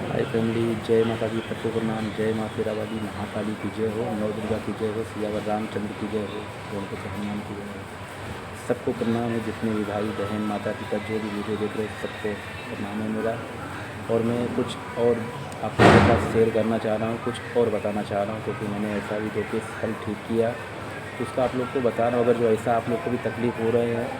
हाय family, जय माता दी, सबको प्रणाम। जय माँ शेरावाली, महाकाली की जय हो, नौ दुर्गा की जय हो, सियावर रामचंद्र की जय हो, गणपति हनुमान की जय हो। सबको प्रणाम है, जितने भी भाई बहन माता पिता जो भी वीडियो देख रहे हो सबको प्रणाम है मेरा। और मैं कुछ और आप लोगों के साथ शेयर करना चाह रहा हूँ, कुछ और बताना चाह रहा हूँ, क्योंकि मैंने ऐसा भी 2 केस कल ठीक किया, तो उसका आप लोग को बता रहा हूँ। अगर जो ऐसा आप लोग को भी तकलीफ़ हो रहे हैं,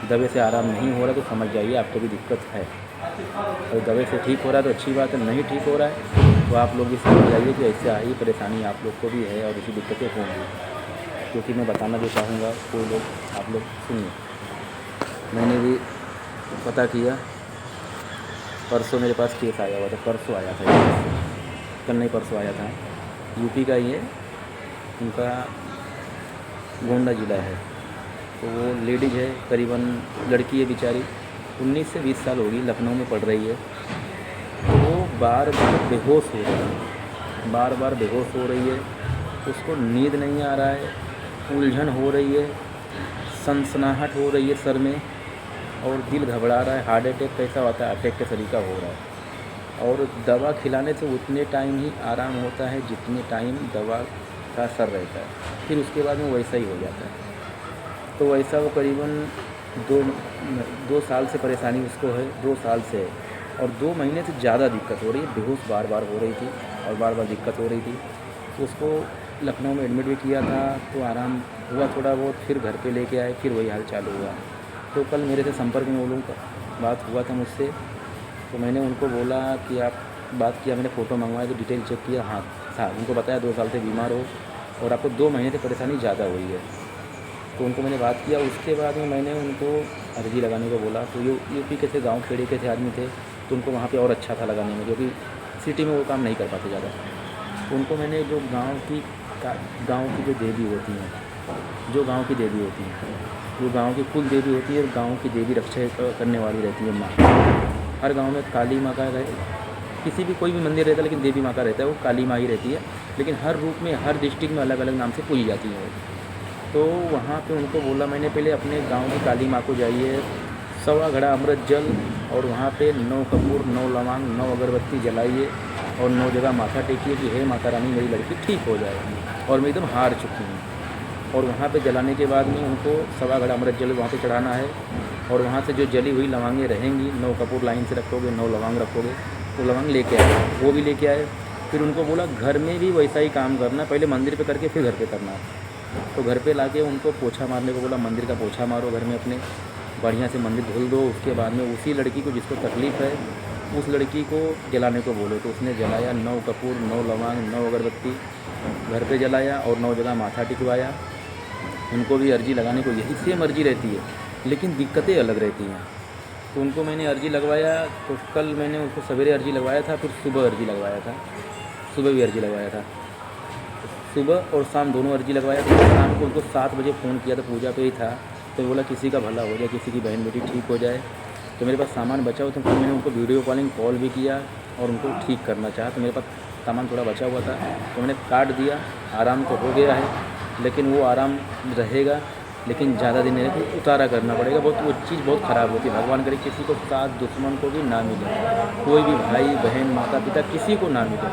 दवे से आराम नहीं हो रहा तो समझ जाइए आपको भी दिक्कत है। और दवे से ठीक हो रहा है तो अच्छी बात है, नहीं ठीक हो रहा है तो आप लोग भी समझ जाइए कि ऐसे ही परेशानी आप लोग को भी है और इसी दिक्कतें होंगी। क्योंकि मैं बताना जो चाहूँगा कोई लोग आप लोग सुनिए। मैंने भी पता किया, परसों मेरे पास केस आया हुआ था, परसों आया था ये केस। कल नहीं, परसों आया था। यूपी का ही है, उनका गोंडा ज़िला है। तो वो लेडीज़ है, करीबन लड़की है बेचारी, 19 से 20 साल होगी, लखनऊ में पढ़ रही है। तो वो बार बार बेहोश हो रही है, बार बार बेहोश हो रही है, उसको नींद नहीं आ रहा है, उलझन हो रही है, सनसनाहट हो रही है सर में, और दिल घबरा रहा है। हार्ट अटैक कैसा होता है, अटैक के तरीका हो रहा है। और दवा खिलाने से उतने टाइम ही आराम होता है जितने टाइम दवा का असर रहता है, फिर उसके बाद में वैसा ही हो जाता है। तो वैसा वो करीबन दो दो साल से परेशानी उसको है, 2 साल से है। और 2 महीने से ज़्यादा दिक्कत हो रही है, बेहोश बार बार हो रही थी और बार बार दिक्कत हो रही थी। तो उसको लखनऊ में एडमिट भी किया था, तो आराम हुआ थोड़ा बहुत, फिर घर पे लेके आए, फिर वही हाल चालू हुआ। तो कल मेरे से संपर्क में वो लोगों का बात हुआ था मुझसे, तो मैंने उनको बोला कि आप बात किया, मैंने फ़ोटो मंगवाया तो डिटेल चेक किया, हाँ था, उनको बताया 2 साल से बीमार हो और आपको 2 महीने से परेशानी ज़्यादा हुई है। तो उनको मैंने बात किया, उसके बाद में मैंने उनको अर्ज़ी लगाने को बोला। तो यूपी के थे, गाँव खेड़े के थे आदमी थे, तो उनको वहाँ पे और अच्छा था लगाने में, क्योंकि सिटी में वो काम नहीं कर पाते ज़्यादा। तो उनको मैंने जो गाँव की जो देवी होती हैं, जो गाँव की देवी होती हैं, जो गाँव की कुल देवी होती है और गाँव की देवी रक्षा करने वाली रहती है माँ। हर गाँव में काली माँ का किसी भी कोई भी मंदिर रहता है, लेकिन देवी माँ का रहता है, वो काली माँ ही रहती है। लेकिन हर रूप में, हर डिस्ट्रिक्ट में अलग अलग नाम से पूजी जाती है वो। तो वहाँ पे उनको बोला मैंने, पहले अपने गांव की काली माँ को जाइए, 1.25 घड़ा अमृत जल, और वहाँ पे 9 कपूर, 9 लौंग, 9 अगरबत्ती जलाइए और 9 जगह माथा टेकिए कि हे माता रानी मेरी लड़की ठीक हो जाए और मैं एकदम हार चुकी हूँ। और वहाँ पे जलाने के बाद में उनको 1.25 घड़ा अमृत जल वहाँ पे चढ़ाना है। और वहाँ से जो जली हुई लवंगें रहेंगी, 9 कपूर लाइन से रखोगे, 9 लवंग रखोगे, तो लवंग लेके आए, वो भी लेके आए। फिर उनको बोला घर में भी वैसा ही काम करना, पहले मंदिर पे करके फिर घर पे करना। तो घर पे लाके उनको पोछा मारने को बोला, मंदिर का पोछा मारो घर में अपने, बढ़िया से मंदिर धुल दो। उसके बाद में उसी लड़की को जिसको तकलीफ़ है, उस लड़की को जलाने को बोलो। तो उसने जलाया, 9 कपूर, 9 लौंग, 9 अगरबत्ती घर पे जलाया और 9 जगह माथा टिकवाया। उनको भी अर्जी लगाने को यही सेम अर्जी रहती है, लेकिन दिक्कतें अलग रहती हैं। तो उनको मैंने अर्जी लगवाया, तो कल मैंने उनको सवेरे अर्जी लगवाया था, फिर सुबह अर्जी लगवाया था, सुबह भी अर्जी लगवाया था, सुबह और शाम दोनों अर्जी लगवाया। तो शाम को उनको 7 बजे फ़ोन किया था, पूजा पे ही था। तो बोला किसी का भला हो जाए, किसी की बहन बेटी ठीक हो जाए। तो मेरे पास सामान बचा हुआ था, तो मैंने उनको वीडियो कॉलिंग कॉल भी किया और उनको ठीक करना चाहा। तो मेरे पास सामान थोड़ा बचा हुआ था, तो मैंने काट दिया। आराम तो हो गया है, लेकिन वो आराम रहेगा, लेकिन ज़्यादा दिन नहीं, तो उतारा करना पड़ेगा। बहुत वो चीज़ बहुत ख़राब होती है। भगवान करे किसी को साथ दुश्मन को भी ना मिले, कोई भी भाई बहन माता पिता किसी को ना मिले,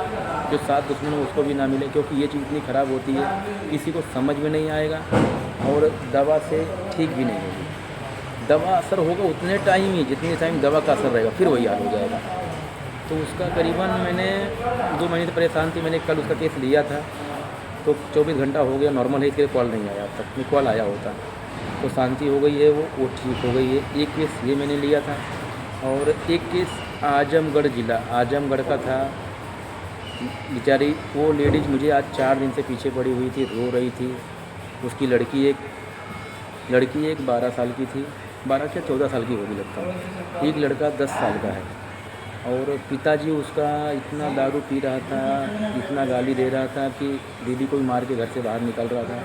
जो साथ दुश्मन हो उसको भी ना मिले, क्योंकि ये चीज़ इतनी ख़राब होती है, किसी को समझ में नहीं आएगा और दवा से ठीक भी नहीं होगी। दवा असर होगा उतने टाइम ही जितने टाइम दवा का असर रहेगा, फिर वही हाल हो जाएगा। तो उसका करीबन मैंने 2 महीने से परेशान थी। मैंने कल उसका केस लिया था, तो 24 घंटा हो गया, नॉर्मल है, इसलिए कॉल नहीं आया अब तक। नहीं, कॉल आया होता तो शांति हो गई है, वो ठीक हो गई है। एक केस ये मैंने लिया था और एक केस आजमगढ़ ज़िला, आजमगढ़ का था। बेचारी वो लेडीज़ मुझे आज 4 दिन से पीछे पड़ी हुई थी, रो रही थी। उसकी लड़की एक 12 साल की थी, 12 क्या 14 साल की होगी लगता है। एक लड़का 10 साल का है। और पिताजी उसका इतना दारू पी रहा था, इतना गाली दे रहा था कि दीदी को भी मार के घर से बाहर निकल रहा था।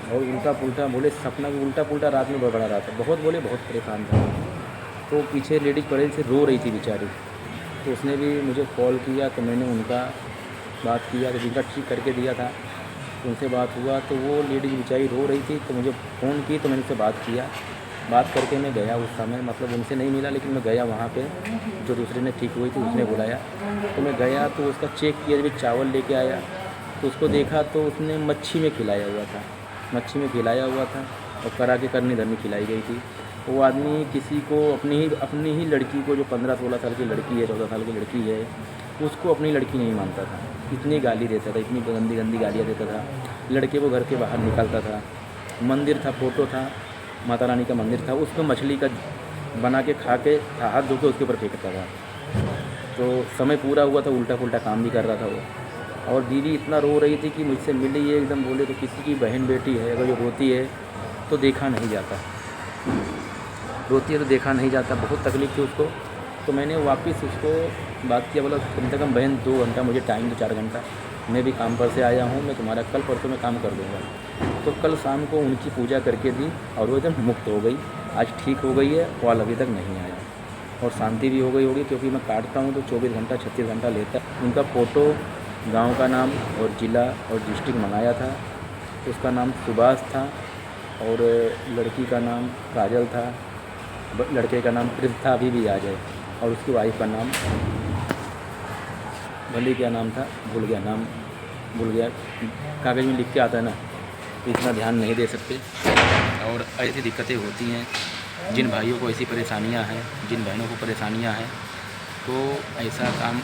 और उल्टा पुल्टा बोले, सपना भी उल्टा पुल्टा रात में बड़बड़ा रहा था, बहुत बोले, बहुत परेशान था। तो पीछे लेडीज़ पड़े से रो रही थी बेचारी। तो उसने भी मुझे कॉल किया, तो मैंने उनका बात किया, तो जिनका ठीक करके दिया था उनसे बात हुआ। तो वो लेडीज़ बेचारी रो रही थी, तो मुझे फ़ोन की, तो मैंने उससे बात किया। बात करके मैं गया उस समय, मतलब उनसे नहीं मिला, लेकिन मैं गया वहाँ पे, जो दूसरे ने ठीक हुई थी उसने बुलाया, तो मैं गया तो उसका चेक किया, जब चावल लेके आया तो उसको देखा तो उसने मच्छी में खिलाया हुआ था, मच्छी में खिलाया हुआ था और करा के करनी धरनी खिलाई गई थी। वो आदमी किसी को अपनी ही लड़की को, जो 15-16 साल की लड़की है, 14 साल की लड़की है, उसको अपनी लड़की नहीं मानता था। इतनी गाली देता था, इतनी गंदी गंदी गालियाँ देता था, लड़के को घर के बाहर निकालता था। मंदिर था, फ़ोटो था, माता रानी का मंदिर था, उसको मछली का बना के खा के हाथ धो के उसके ऊपर फेंकता था। तो समय पूरा हुआ था, उल्टा पुल्टा काम भी कर रहा था वो। और दीदी इतना रो रही थी कि मुझसे मिली है, एकदम बोले तो किसी की बहन बेटी है, अगर जो रोती है तो देखा नहीं जाता, रोती है तो देखा नहीं जाता। बहुत तकलीफ़ थी उसको। तो मैंने वापस उसको बात किया, बोला कम से कम बहन 2 घंटा मुझे टाइम दो, 4 घंटा, मैं भी काम पर से आया हूँ, मैं तुम्हारा कल परसों में काम कर दूँगा। तो कल शाम को उनकी पूजा करके दी और वो एकदम मुक्त हो गई। आज ठीक हो गई है, कॉल अभी तक नहीं आया और शांति भी हो गई होगी, क्योंकि मैं काटता हूँ तो 24 घंटा 36 घंटा लेता है। उनका फ़ोटो, गांव का नाम और ज़िला और डिस्ट्रिक्ट मंगाया था। उसका नाम सुभाष था और लड़की का नाम काजल था, लड़के का नाम प्रिंस था, अभी भी आ जाए। और उसकी वाइफ का नाम भले क्या नाम था, भूल गया नाम, भूल गया, कागज़ में लिख के आता है ना, तो इतना ध्यान नहीं दे सकते। और ऐसी दिक्कतें होती हैं, जिन भाइयों को ऐसी परेशानियां हैं, जिन बहनों को परेशानियां हैं, तो ऐसा काम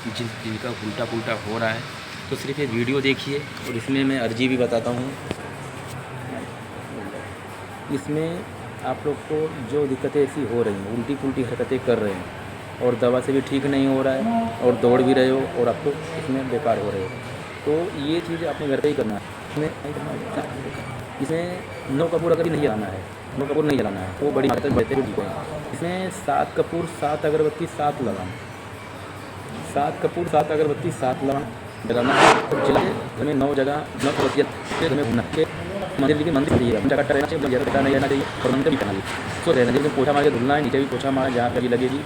जिनका उल्टा पुल्टा हो रहा है, तो सिर्फ ये वीडियो देखिए। और इसमें मैं अर्जी भी बताता हूँ। इसमें आप लोग को जो दिक्कतें ऐसी हो रही हैं, उल्टी पुल्टी हरकतें कर रहे हैं और दवा से भी ठीक नहीं हो रहा है और दौड़ भी रहे हो और आपको इसमें बेकार हो रहे हो, तो ये चीज़ अपने घर पे ही करना है। इसमें 9 कपूर अगर नहीं जलाना है, 9 कपूर नहीं जलाना है, तो बड़ी मात्रा में बहते हुए ठीक है। इसमें 7 कपूर 7 अगरबत्ती 7 लवांग, 7 कपूर 7 अगरबत्ती 7 लवांग जलाना है। और जला के हमें 9 जगह 9 अगरबत्तियाँ हमें घूमना है मंदिर, लेकिन मंदिर चाहिए, जगह रहना चाहिए, ज़्यादा नहीं रहना चाहिए और मंदिर भी करना चाहिए। सो रहना चाहिए, पोछा मार के धुलना है, नीचे भी पोछा मार जहाँ पर भी लगेगी।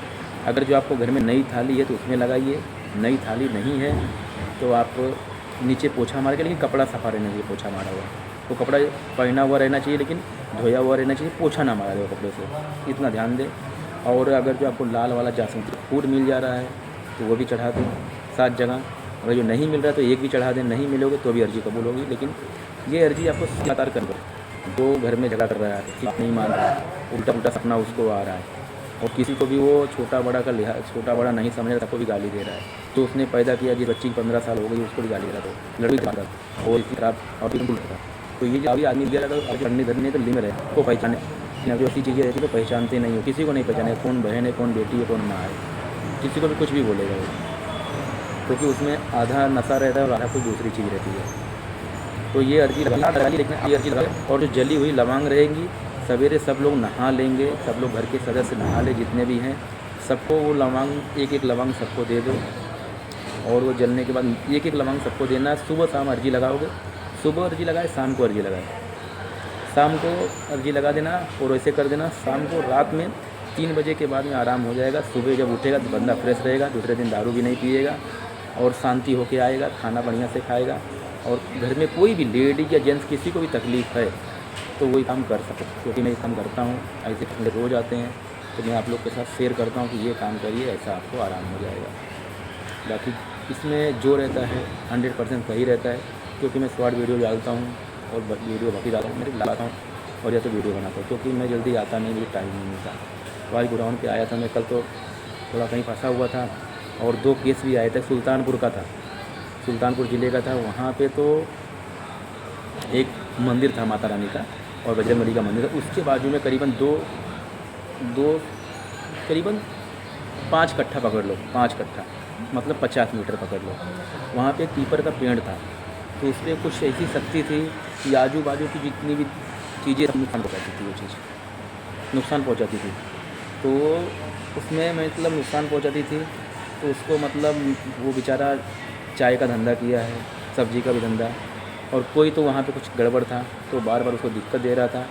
अगर जो आपको घर में नई थाली है तो उसमें लगाइए, नई थाली नहीं है तो आप नीचे पोछा मार के, लेकिन कपड़ा सफ़ा रहना चाहिए, पोछा मारा हुआ तो कपड़ा पहना हुआ रहना चाहिए, लेकिन धोया हुआ रहना चाहिए, पोछा ना मारा हुआ कपड़े से, इतना ध्यान दें। और अगर जो आपको लाल वाला जासूसी फूल मिल जा रहा है तो वो भी चढ़ा दें 7 जगह। अगर जो नहीं मिल रहा है तो एक भी चढ़ा दें, नहीं मिलोगे तो भी अर्जी कबूल होगी। लेकिन ये अर्जी आपको लगातार कर दो। जो घर में झगड़ा कर रहा है, ठीक नहीं मान रहा है, उल्टा पुल्टा सपना उसको आ रहा है और किसी को भी वो छोटा बड़ा का लिहाज, छोटा बड़ा नहीं समझ रहा, सबको भी गाली दे रहा है, तो उसने पैदा किया, जिस बच्ची की 15 साल हो गई उसको भी गाली दे रहा था, लड़की मारा और इसी खराब और बिल्कुल था। तो ये अभी आदमी दिया रहा था, पढ़ने धरने तो लिंग रहे को पहचाने, जो ऐसी चीज़ें रहती है तो पहचानते नहीं हो, किसी को नहीं पहचाने कौन बहन है, कौन बेटी है, कौन माँ है, किसी को भी कुछ भी बोलेगा वो, क्योंकि उसमें आधा नशा रहता है और आधा कोई दूसरी चीज़ रहती है। तो ये अर्जी लगा, लेकिन ये अर्जी लगा। और जो जली हुई लवांग रहेंगी, सवेरे सब लोग नहा लेंगे, सब लोग घर के सदस्य नहा ले, जितने भी हैं सबको वो लवांग, एक एक लवांग सबको दे दो। और वो जलने के बाद एक एक लवांग सबको देना है। सुबह शाम अर्जी लगाओगे, सुबह अर्जी लगाए, शाम को अर्जी लगाए, शाम को अर्जी लगा देना। और वैसे कर देना, शाम को रात में 3 बजे के बाद में आराम हो जाएगा। सुबह जब उठेगा तो बंदा फ्रेश रहेगा, दूसरे दिन दारू भी नहीं पिएगा और शांति होके आएगा, खाना बढ़िया से खाएगा। और घर में कोई भी लेडीज या जेंट्स किसी को भी तकलीफ़ है तो वही काम कर सकते, क्योंकि मैं ये काम करता हूँ, ऐसे मेरे रोज़ आते हैं, तो मैं आप लोग के साथ शेयर करता हूँ कि ये काम करिए, ऐसा आपको आराम हो जाएगा। बाकी इसमें जो रहता है 100% सही रहता है, क्योंकि मैं शॉर्ट वीडियो डालता हूँ और वीडियो बाकी डालता हूँ, मैं लगाता हूँ और या तो वीडियो बनाता हूँ, क्योंकि मैं जल्दी आता नहीं, मुझे टाइम नहीं मिलता। आज गुड़ाउन पे आया था मैं कल, तो थोड़ा कहीं फंसा हुआ था और 2 केस भी आए थे। सुल्तानपुर का था, सुल्तानपुर ज़िले का था। वहाँ पे तो एक मंदिर था माता रानी का और बजरंगबली का मंदिर था, उसके बाजू में करीबन करीबन 5 कट्ठा पकड़ लो, 5 कट्ठा मतलब 50 मीटर पकड़ लो। वहाँ पे पीपल का पेड़ था, तो उस पर कुछ ऐसी शक्ति थी कि आजू बाजू की जितनी भी चीज़ें नुकसान पहुँचाती थी, वो चीज़ नुकसान पहुँचाती थी। तो उसमें मतलब नुकसान पहुँचाती थी, तो उसको मतलब वो बेचारा चाय का धंधा किया है, सब्जी का भी धंधा, और कोई तो वहाँ पे कुछ गड़बड़ था तो बार बार उसको दिक्कत दे रहा था।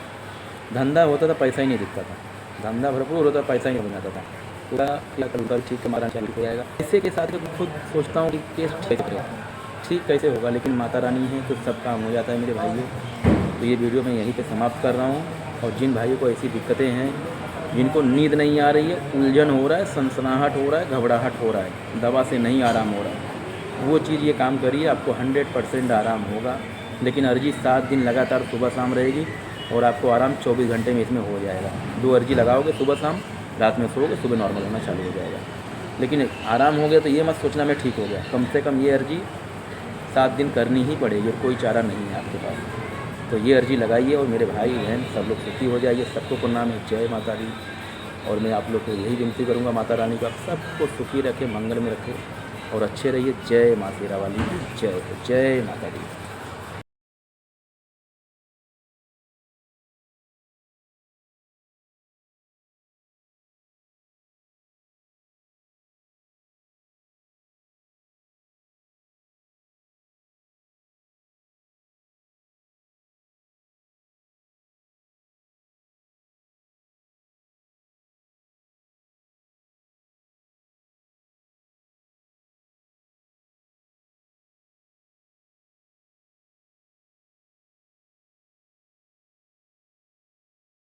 धंधा होता था, पैसा ही नहीं दिखता था, धंधा भरपूर होता, पैसा ही नहीं बनाता था। पूरा कल ठीक हमारा चालू हो जाएगा। इससे के साथ खुद सोचता हूँ कि केस ठीक कैसे होगा, लेकिन माता रानी है तो सब काम हो जाता है मेरे भाइयों। तो ये वीडियो मैं यहीं पे समाप्त कर रहा हूँ। और जिन भाइयों को ऐसी दिक्कतें हैं, जिनको नींद नहीं आ रही है, उलझन हो रहा है, सनसनाहट हो रहा है, घबराहट हो रहा है, दवा से नहीं आराम हो रहा है, वो चीज़ ये काम करिए, आपको 100% आराम होगा। लेकिन अर्जी 7 दिन लगातार सुबह शाम रहेगी और आपको आराम 24 घंटे में इसमें हो जाएगा। 2 अर्जी लगाओगे सुबह शाम, रात में सोओगे, सुबह नॉर्मल होना चालू हो जाएगा। लेकिन आराम हो गया तो ये मत सोचना मैं ठीक हो गया, कम से कम ये अर्जी 7 दिन करनी ही पड़ेगी और कोई चारा नहीं है आपके पास। तो ये अर्जी लगाइए और मेरे भाई बहन सब लोग सुखी हो जाइए। सबको प्रणाम है, जय माता दी। और मैं आप लोग को यही विनती करूँगा माता रानी का, सबको सुखी रखे, मंगल में रखे और अच्छे रहिए। जय माँ शेरा वाली, जय माता दी।